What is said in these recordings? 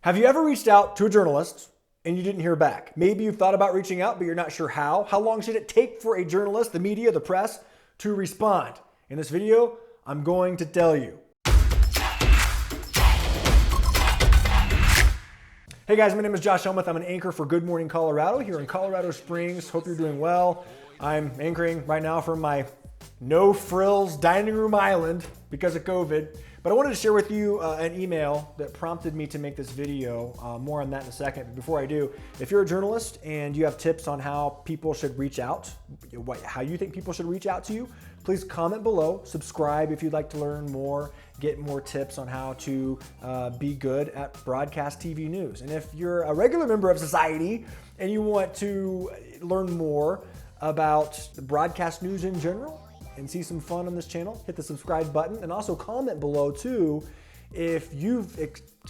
Have you ever reached out to a journalist and you didn't hear back? Maybe you've thought about reaching out, but you're not sure how. How long should it take for a journalist, the media, the press to respond? In this video, I'm going to tell you. Hey guys, my name is Josh Helmuth. I'm an anchor for Good Morning Colorado here in Colorado Springs. Hope you're doing well. I'm anchoring right now from my no frills dining room island because of COVID. But I wanted to share with you an email that prompted me to make this video. More on that in a second. But before I do, if you're a journalist and you have tips on how people should reach out, how you think people should reach out to you, please comment below. Subscribe if you'd like to learn more, get more tips on how to be good at broadcast TV news. And if you're a regular member of society and you want to learn more about the broadcast news in general, and see some fun on this channel, hit the subscribe button, and also comment below too if you've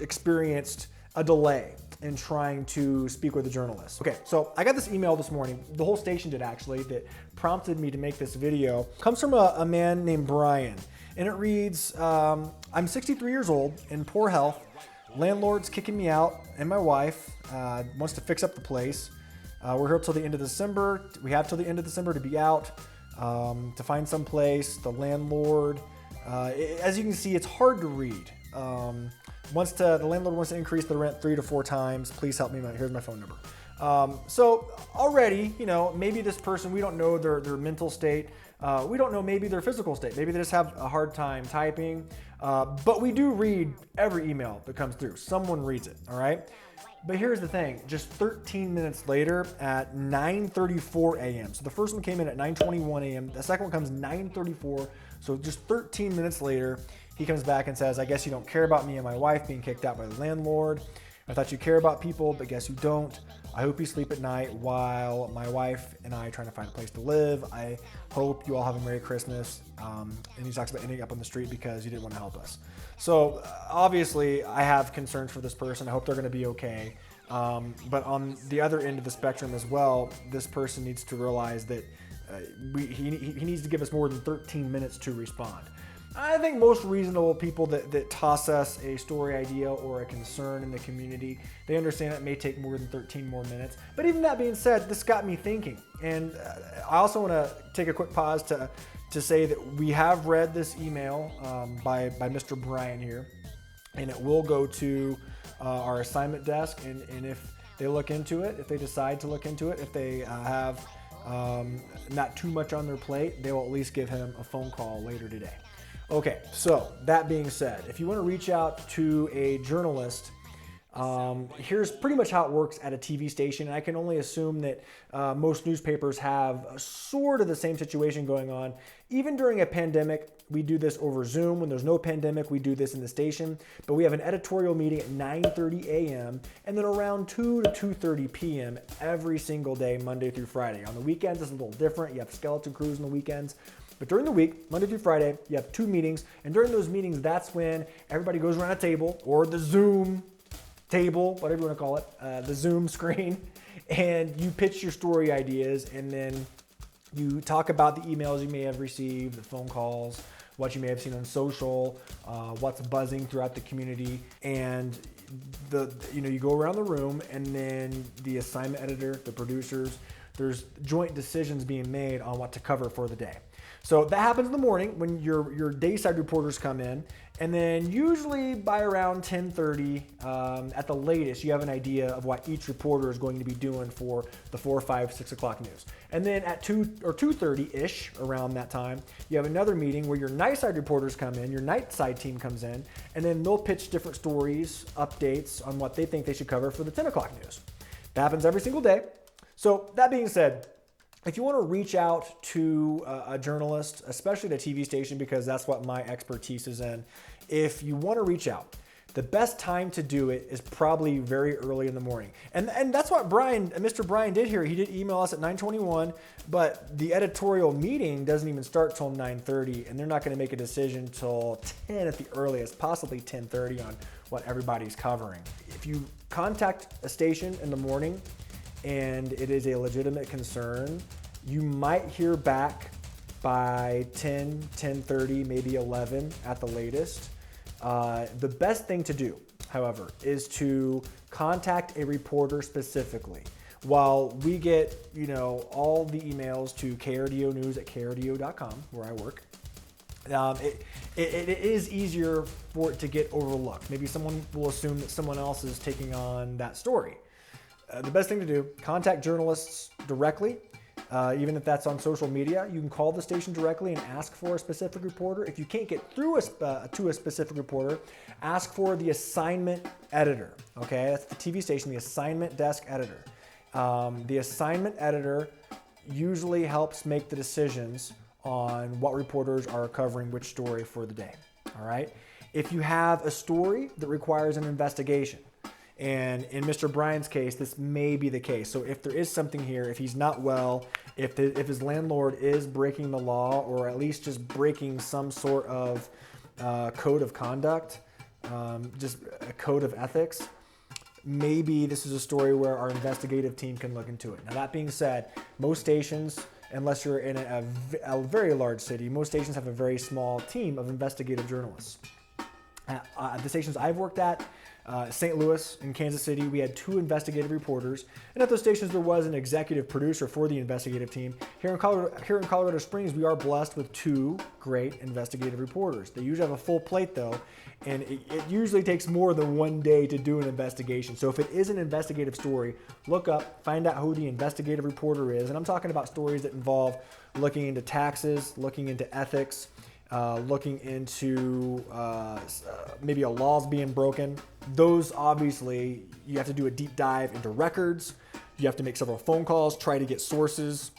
experienced a delay in trying to speak with a journalist. Okay, so I got this email this morning, the whole station did actually, that prompted me to make this video. It comes from a man named Brian, and it reads, I'm 63 years old, in poor health, landlord's kicking me out, and my wife wants to fix up the place. We're here till the end of December. We have till the end of December to be out. To find some place, the landlord, as you can see, it's hard to read. The landlord wants to increase the rent 3 to 4 times. Please help me. Here's my phone number. So already, maybe this person, we don't know their mental state. We don't know maybe their physical state. Maybe they just have a hard time typing. But we do read every email that comes through. Someone reads it, all right? But here's the thing, just 13 minutes later at 9:34 a.m. So the first one came in at 9:21 a.m. The second one comes 9:34. So just 13 minutes later, he comes back and says, I guess you don't care about me and my wife being kicked out by the landlord. I thought you care about people, but guess you don't. I hope you sleep at night while my wife and I are trying to find a place to live. I hope you all have a Merry Christmas. And he talks about ending up on the street because you didn't want to help us. So obviously I have concerns for this person. I hope they're going to be okay. But on the other end of the spectrum as well, this person needs to realize that he needs to give us more than 13 minutes to respond. I think most reasonable people that toss us a story idea or a concern in the community, they understand it may take more than 13 more minutes. But even that being said, this got me thinking. And I also want to take a quick pause to say that we have read this email by Mr. Brian here, and it will go to our assignment desk. And if they look into it, if they decide to look into it, if they have not too much on their plate, they will at least give him a phone call later today. Okay, so that being said, if you want to reach out to a journalist, here's pretty much how it works at a TV station. And I can only assume that most newspapers have sort of the same situation going on. Even during a pandemic, we do this over Zoom. When there's no pandemic, we do this in the station. But we have an editorial meeting at 9:30 a.m. and then around 2 to 2:30 p.m. every single day, Monday through Friday. On the weekends, it's a little different. You have skeleton crews on the weekends. But during the week, Monday through Friday, you have 2 meetings. And during those meetings, that's when everybody goes around a table or the Zoom table, whatever you want to call it, the Zoom screen, and you pitch your story ideas, and then you talk about the emails you may have received, the phone calls, what you may have seen on social, what's buzzing throughout the community, and you go around the room, and then the assignment editor, the producers, there's joint decisions being made on what to cover for the day. So that happens in the morning when your dayside reporters come in, and then usually by around 10:30 at the latest, you have an idea of what each reporter is going to be doing for the 4, 5, 6 o'clock news. And then at 2 or 2:30-ish, around that time, you have another meeting where your night side reporters come in, your night side team comes in, and then they'll pitch different stories, updates on what they think they should cover for the 10 o'clock news. That happens every single day. So that being said, if you want to reach out to a journalist, especially at a TV station, because that's what my expertise is in, if you want to reach out, the best time to do it is probably very early in the morning. And that's what Mr. Brian did here. He did email us at 9:21, but the editorial meeting doesn't even start till 9:30, and they're not going to make a decision till 10 at the earliest, possibly 10:30 on what everybody's covering. If you contact a station in the morning, and it is a legitimate concern, you might hear back by 10, 10:30, maybe 11 at the latest. The best thing to do, however, is to contact a reporter specifically. While we get, all the emails to krdonews@krdo.com, where I work, it is easier for it to get overlooked. Maybe someone will assume that someone else is taking on that story. The best thing to do, contact journalists directly. Even if that's on social media, you can call the station directly and ask for a specific reporter. If you can't get through to a specific reporter, ask for the assignment editor. Okay, that's the TV station, the assignment desk editor. The assignment editor usually helps make the decisions on what reporters are covering which story for the day. All right. If you have a story that requires an investigation, and in Mr. Bryan's case, this may be the case. So if there is something here, if he's not well, if his landlord is breaking the law, or at least just breaking some sort of code of conduct, just a code of ethics, maybe this is a story where our investigative team can look into it. Now, that being said, most stations, unless you're in a very large city, most stations have a very small team of investigative journalists. At the stations I've worked at, St. Louis and Kansas City, we had 2 investigative reporters, and at those stations there was an executive producer for the investigative team. Here in Colorado Springs, we are blessed with 2 great investigative reporters. They usually have a full plate though, and it usually takes more than 1 day to do an investigation. So if it is an investigative story, look up, find out who the investigative reporter is, and I'm talking about stories that involve looking into taxes, looking into ethics, looking into maybe a law's being broken. Those, obviously, you have to do a deep dive into records. You have to make several phone calls, try to get sources.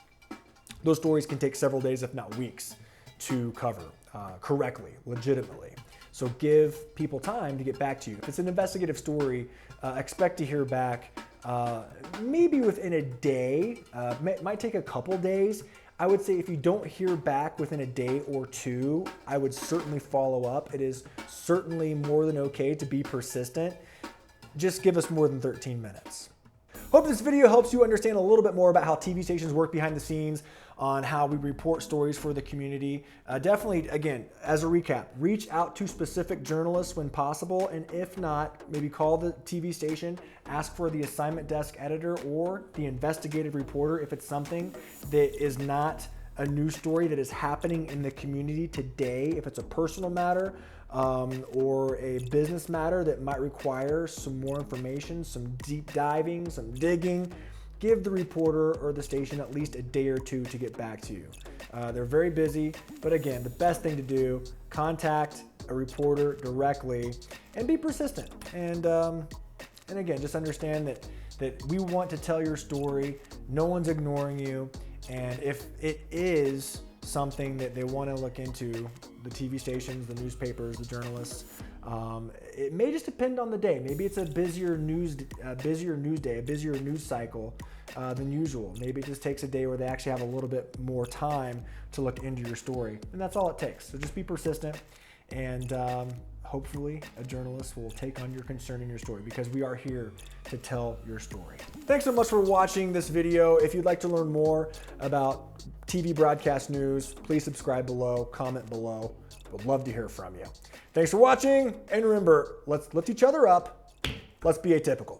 Those stories can take several days, if not weeks, to cover correctly, legitimately. So give people time to get back to you. If it's an investigative story, expect to hear back maybe within a day. Might take a couple days. I would say if you don't hear back within a day or 2, I would certainly follow up. It is certainly more than okay to be persistent. Just give us more than 13 minutes. Hope this video helps you understand a little bit more about how TV stations work behind the scenes, on how we report stories for the community. Definitely, again, as a recap, reach out to specific journalists when possible, and if not, maybe call the TV station, ask for the assignment desk editor or the investigative reporter if it's something that is not a news story that is happening in the community today. If it's a personal matter or a business matter that might require some more information, some deep diving, some digging, give the reporter or the station at least a day or 2 to get back to you. They're very busy, but again, the best thing to do, contact a reporter directly and be persistent. And again, just understand that we want to tell your story. No one's ignoring you. And if it is something that they want to look into, the TV stations, the newspapers, the journalists, it may just depend on the day. Maybe it's a busier news day, a busier news cycle than usual. Maybe it just takes a day where they actually have a little bit more time to look into your story. And that's all it takes. So just be persistent, and hopefully a journalist will take on your concern in your story, because we are here to tell your story. Thanks so much for watching this video. If you'd like to learn more about TV broadcast news, please subscribe below, comment below. Would love to hear from you. Thanks for watching, and remember, let's lift each other up. Let's be atypical.